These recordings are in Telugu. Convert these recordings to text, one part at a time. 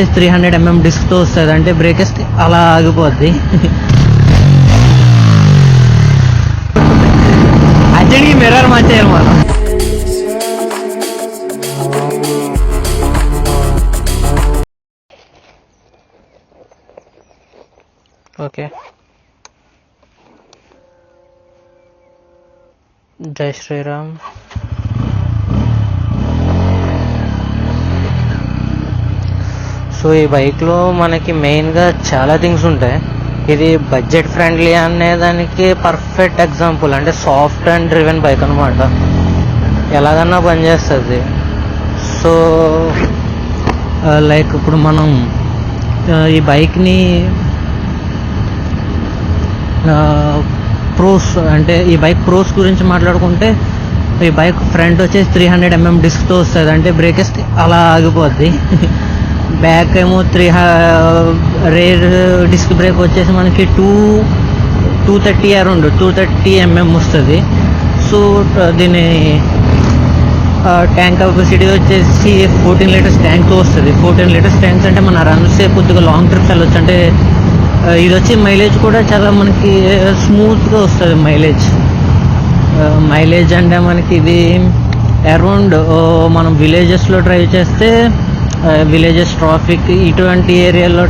300 mm డిస్క్తో వస్తుంది, అంటే బ్రేక్ వేస్తే అలా ఆగిపోద్ది. యాక్చువల్లీ మిర్రర్ మార్చేయాలి మనం. ఓకే, జై శ్రీరామ్. సో ఈ బైక్లో మనకి మెయిన్గా చాలా థింగ్స్ ఉంటాయి. ఇది బడ్జెట్ ఫ్రెండ్లీ అనేదానికి పర్ఫెక్ట్ ఎగ్జాంపుల్. అంటే సాఫ్ట్ అండ్ డ్రివెన్ బైక్ అనమాట, ఎలాగన్నా పనిచేస్తుంది. సో లైక్ ఇప్పుడు మనం ఈ బైక్ని ప్రోస్, అంటే ఈ బైక్ ప్రోస్ గురించి మాట్లాడుకుంటే, ఈ బైక్ ఫ్రంట్ వచ్చేసి 300 mm డిస్క్తో వస్తుంది, అంటే బ్రేక్ వేస్తే అలా ఆగిపోద్ది. బ్యాక్ ఏమో రేర్ డిస్క్ బ్రేక్ వచ్చేసి మనకి 230 అరౌండ్ 230 mm వస్తుంది. సో దీని ట్యాంక్ కెపాసిటీ వచ్చేసి 14 లీటర్స్ ట్యాంక్తో వస్తుంది. 14 లీటర్స్ ట్యాంక్స్ అంటే మన రన్స్ కొద్దిగా లాంగ్ ట్రిప్స్ వెళ్ళొచ్చు. అంటే ఇది వచ్చి మైలేజ్ కూడా చాలా మనకి స్మూత్గా వస్తుంది. మైలేజ్ అంటే మనకి ఇది అరౌండ్ మనం విలేజెస్లో డ్రైవ్ చేస్తే, విలేజెస్ ట్రాఫిక్ ఇటువంటి ఏరియాలో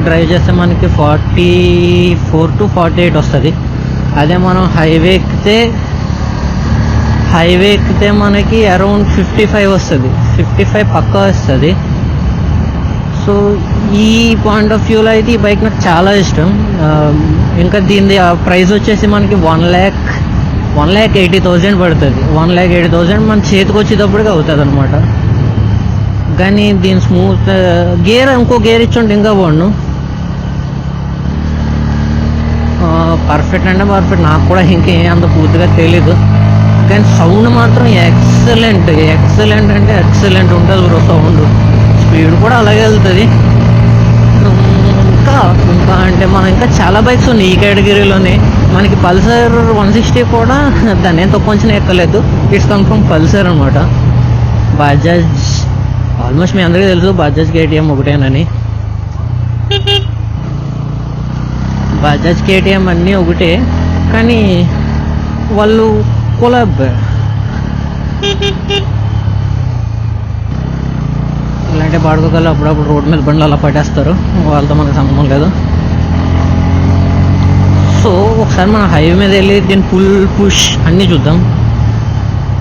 డ్రైవ్ చేస్తే మనకి 44 to 48 వస్తుంది. అదే మనం హైవే ఎక్కితే మనకి అరౌండ్ 55 వస్తుంది. 55 పక్కా వస్తుంది. సో ఈ పాయింట్ ఆఫ్ వ్యూలో అయితే ఈ బైక్ నాకు చాలా ఇష్టం. ఇంకా దీని ప్రైస్ వచ్చేసి మనకి 1,80,000 పడుతుంది. 1,80,000 మన చేతికి వచ్చేటప్పటికి అవుతుంది అనమాట. కానీ దీని స్మూత్ ఇంకో గేర్ ఇచ్చుంటే ఇంకా బాగుండు. పర్ఫెక్ట్ అంటే పర్ఫెక్ట్, నాకు కూడా ఇంకేం అంత పూర్తిగా తెలీదు. కానీ సౌండ్ మాత్రం ఎక్సలెంట్ అంటే ఎక్సలెంట్ ఉంటుంది బ్రో. సౌండ్ స్పీడ్ కూడా అలాగే వెళ్తుంది. ఇంకా అంటే మనం ఇంకా చాలా బైక్స్ ఉన్నాయి ఈ కేటగిరీలోనే. మనకి పల్సర్ 160 కూడా దాన్ని ఎంత కొంచెం ఎక్కలేదు. ఇట్స్ కన్ఫర్మ్ పల్సర్ అనమాట. బజాజ్ ఆల్మోస్ట్ మీ అందరికీ తెలుసు బజాజ్ KTM ఒకటేనని. బజాజ్ KTM అన్నీ ఒకటే, కానీ వాళ్ళు కొలాబ్. ఇలాంటి పాడుకోగల అప్పుడప్పుడు రోడ్ మీద బండ్లు అలా పట్టేస్తారు, వాళ్ళతో మనకు సంబంధం లేదు. సో ఒకసారి మనం హైవే మీద వెళ్ళి దీన్ని పుష్ అన్నీ చూద్దాం.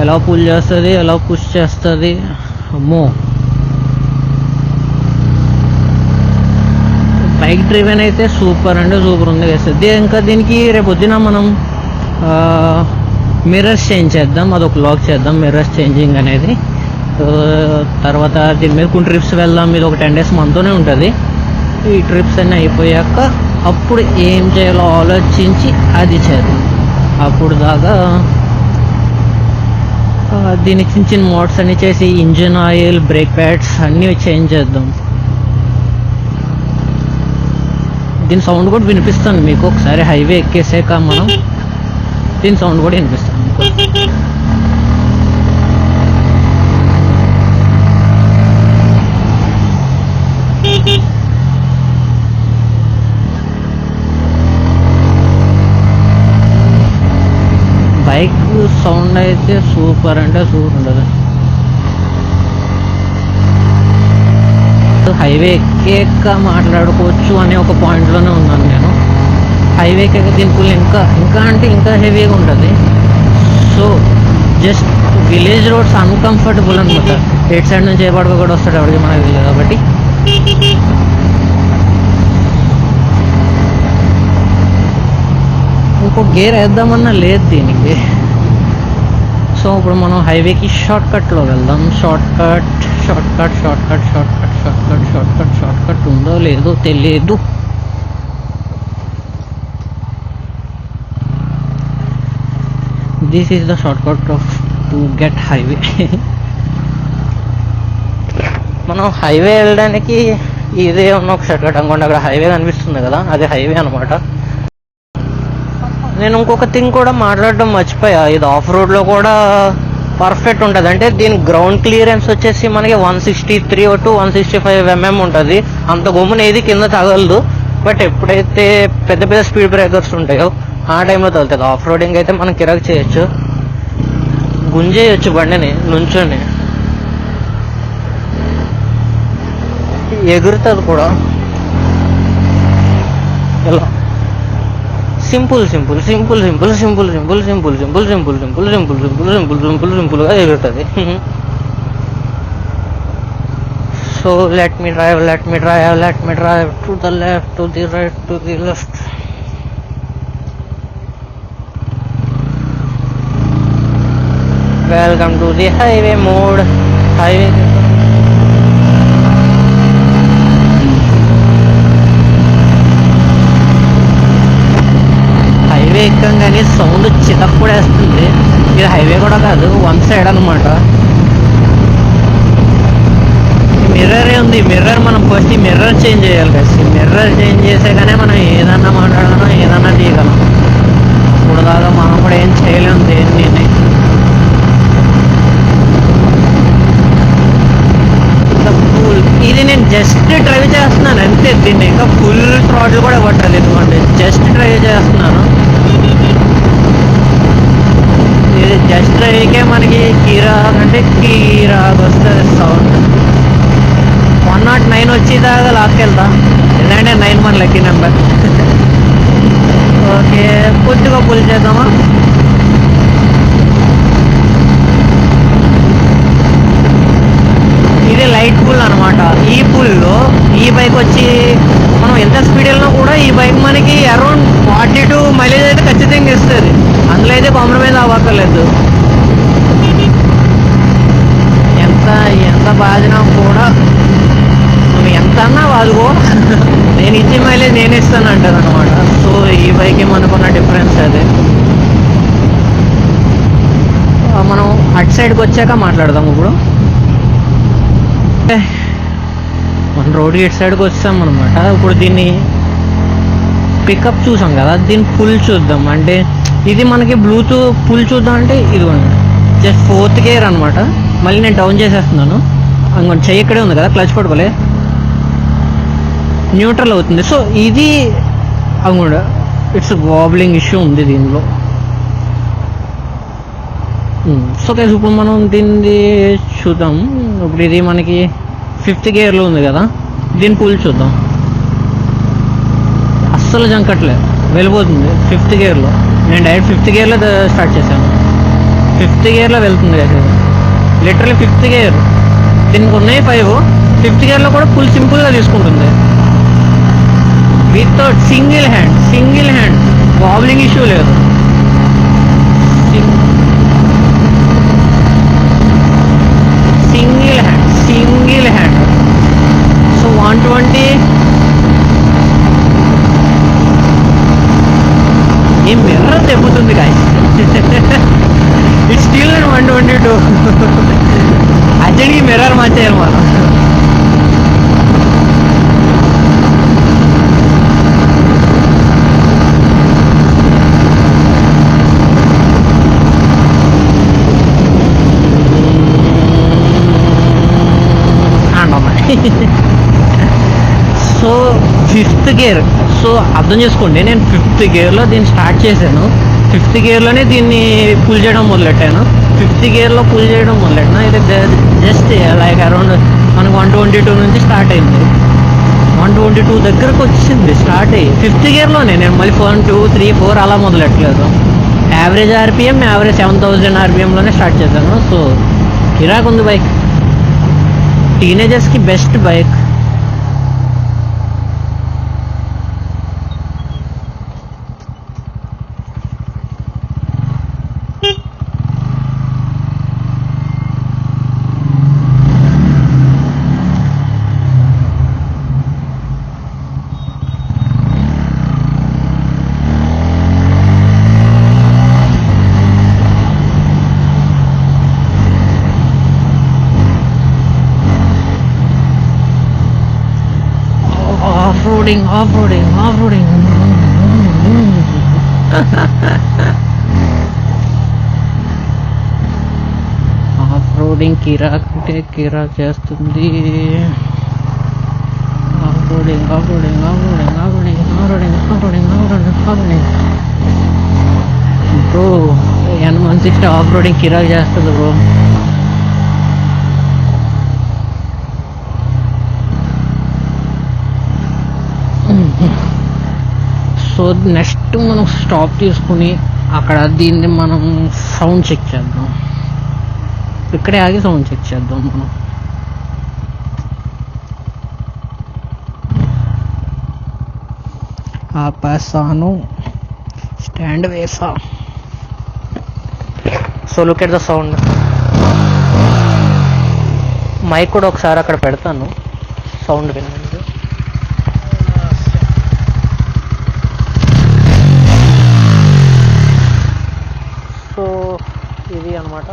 ఎలా పుల్ చేస్తుంది, ఎలా పుష్ చేస్తుంది. అమ్మో, బైక్ డ్రైవెన్ అయితే సూపర్ అంటే సూపర్ ఉంది వేస్తుంది. ఇంకా దీనికి రేపు పొద్దున మనం మిర్రర్స్ చేంజ్ చేద్దాం, అదొక లాక్ చేద్దాం మిర్రర్స్ చేంజింగ్ అనేది. తర్వాత దీని మీద కొన్ని ట్రిప్స్ వెళ్దాం. ఇది ఒక 10 days మనతోనే ఉంటుంది. ఈ ట్రిప్స్ అన్నీ అయిపోయాక అప్పుడు ఏం చేయాలో ఆలోచించి అది చేద్దాం. అప్పుడు దాకా దీని చిన్న మోడ్స్ అన్నీ చేసి ఇంజిన్ ఆయిల్, బ్రేక్ ప్యాడ్స్ అన్నీ చేంజ్ చేద్దాం. దీని సౌండ్ కూడా వినిపిస్తాను మీకు ఒకసారి హైవే ఎక్కేసాక. మనం దీని సౌండ్ కూడా వినిపిస్తాను. బైక్ సౌండ్ అయితే సూపర్ అంటే సూపర్ ఉండదు. హైవే ఎక్కాక మాట్లాడుకోవచ్చు అనే ఒక పాయింట్లోనే ఉన్నాను నేను. హైవే ఎక్కాక దీని ఫుల్ ఇంకా అంటే ఇంకా హెవీగా ఉంటుంది. So just village roads uncomfortable అనమాట. ఎయిట్ సైడ్ నుంచి ఏ పడక కూడా వస్తాడు, ఎవరికి మనకు తెలియదు కాబట్టి. ఇంకో గేర్ వేద్దామన్నా లేదు దీనికి. సో ఇప్పుడు మనం హైవేకి షార్ట్ కట్లో వెళ్దాం. షార్ట్ కట్ ఉందో లేదో తెలియదు. This is the short cut off to get highway. మనం హైవే వెళ్ళడానికి ఇదే ఉన్న ఒక షార్ట్ కట్ అనుకోండి. అక్కడ హైవే కనిపిస్తుంది కదా, అది హైవే అనమాట. నేను ఇంకొక థింగ్ కూడా మాట్లాడడం మర్చిపోయా. ఇది ఆఫ్ రోడ్లో కూడా పర్ఫెక్ట్ ఉంటుంది. అంటే దీని గ్రౌండ్ క్లియరెన్స్ వచ్చేసి మనకి 163 టు 165 mm ఉంటుంది. అంత గుమ్మున ఏది కింద తగలదు. బట్ ఎప్పుడైతే పెద్ద పెద్ద స్పీడ్ బ్రేకర్స్ ఉంటాయో ఆ టైంలో తగులుతుంది. ఆఫ్ రోడింగ్ అయితే మనం కిరాక్ చేయొచ్చు, గుంజేయచ్చు, బండిని నుంచొని ఎగురుతుంది కూడా. ఎలా simple simple simple simple simple simple simple simple simple simple simple simple simple simple సింపుల్గా ఎగురుతుంది. So let me drive to the left, to the right, to the left. Welcome to the highway mode. Highway highway ఎక్కంగానే సౌండ్ చితప్పుడేస్తుంది. ఇది హైవే కూడా కాదు, వన్ సైడ్ అనమాట. మిర్రరే ఉంది. మిర్రర్ మనం ఫస్ట్ ఈ మిర్రర్ చేంజ్ చేయాలి కదా. మిర్రర్ చేంజ్ చేసేగానే మనం ఏదన్నా మాట్లాడగలం, ఏదన్నా తీయగలం. ఇప్పుడు దాకా మనం కూడా ఏం చేయలేము దేన్ని. ఇది నేను జస్ట్ డ్రైవ్ చేస్తున్నాను అంతే. దీన్ని ఇంకా ఫుల్ థ్రాటిల్ కూడా కొట్టాలి, ఎందుకంటే జస్ట్ డ్రైవ్ చేస్తున్నాను. ఇది జస్ట్ డ్రైవ్కే మనకి కీరాక్ వస్తుంది సౌండ్. 109 వచ్చేదాకా లాక్కెళ్తా, ఎందుకంటే 9 మన లక్కీ నెంబర్. ఓకే, కొద్దిగా పుల్ చేద్దామా. ఇది లైట్ పుల్ అనమాట. ఈ పుల్లో ఈ బైక్ వచ్చి మనం ఎంత స్పీడ్ వెళ్ళినా కూడా ఈ బైక్ మనకి అరౌండ్ 42 మైలేజ్ అయితే ఖచ్చితంగా ఇస్తుంది. అందులో అయితే కాంప్రమైజ్ అవ్వక్కర్లేదు. ఎంత బాధినా కూడా నువ్వు ఎంత అన్నా వాదుకో, నేను ఇచ్చే మైలేజ్ నేను ఇస్తాను అంటారు అనమాట. సో ఈ బైక్ ఏమనుకున్న డిఫరెన్స్ అదే. మనం అటు సైడ్కి వచ్చాక మాట్లాడదాం. ఇప్పుడు మన రోడ్కి ఇటు సైడ్కి వచ్చాం అనమాట. ఇప్పుడు దీన్ని పికప్ చూసాం కదా, దీన్ని ఫుల్ చూద్దాం. అంటే ఇది మనకి బ్లూటూత్ ఫుల్ చూద్దాం అంటే ఇదిగోండి, జస్ట్ 4th గేర్ అనమాట. మళ్ళీ నేను డౌన్ చేసేస్తున్నాను. ఇంకొంచెం చెయ్యి ఇక్కడే ఉంది కదా, క్లచ్ పట్టుకోలే, న్యూట్రల్ అవుతుంది. సో ఇది కూడా ఇట్స్ వాబ్లింగ్ ఇష్యూ ఉంది దీనిలో. సో గైస్ ఇప్పుడు మనం దీన్ని చూద్దాం. ఇప్పుడు ఇది మనకి 5th గేర్లో ఉంది కదా, దీన్ని పుల్ చూద్దాం. అస్సలు జంకట్లేదు, వెళ్ళిపోతుంది 5th గేర్లో. నేను డైరెక్ట్ 5th గేర్లో స్టార్ట్ చేశాను. 5th గేర్లో వెళ్తుంది కదా, లిటరలీ 5th గేర్. దీనికి ఉన్నాయి 5. 5th గేర్లో కూడా ఫుల్ సింపుల్గా తీసుకుంటుంది. Without single hand wobbling issue లేదు. Single hand. సో 120 ఈ మిర్రర్ తెప్పుతుంది గాయ్స్. It's still 122. అర్జెంట్గా మిర్రర్ మార్చేయాలి మనం. So 5th gear. సో అర్థం చేసుకోండి, నేను 5th గేర్లో దీన్ని స్టార్ట్ చేశాను. 5th గేర్లోనే దీన్ని పుల్ చేయడం మొదలెట్టాను. 5th గేర్లో పుల్ చేయడం మొదలెట్టిన. ఇది జస్ట్ లైక్ అరౌండ్ మనకు 122 నుంచి స్టార్ట్ అయింది. 122 దగ్గరకు వచ్చింది స్టార్ట్ అయ్యి. 5th గేర్లోనే నేను మళ్ళీ 1, 2, 3, 4 అలా మొదలెట్టలేదు. యావరేజ్ ఆర్పిఎం 7000 ఆర్పిఎంలోనే స్టార్ట్ చేశాను. సో కిరాక్ ఉంది బైక్, టీనేజర్స్కి బెస్ట్ బైక్. Off-roading. రోడింగ్ కిరాక్ అంటే కిరాక్ చేస్తుంది. బ్రో N160 ఆఫ్ రోడింగ్ కిరాక్ చేస్తుంది బ్రో. సో నెక్స్ట్ మనం స్టాప్ తీసుకుని అక్కడ దీన్ని మనం సౌండ్ చెక్ చేద్దాం. ఇక్కడే ఆగి సౌండ్ చెక్ చేద్దాం మనం. ఆపేసాను, స్టాండ్ వేసా. So look at the sound. Mic కూడా ఒకసారి అక్కడ పెడతాను, సౌండ్ వినండి. సో ఇది అన్నమాట.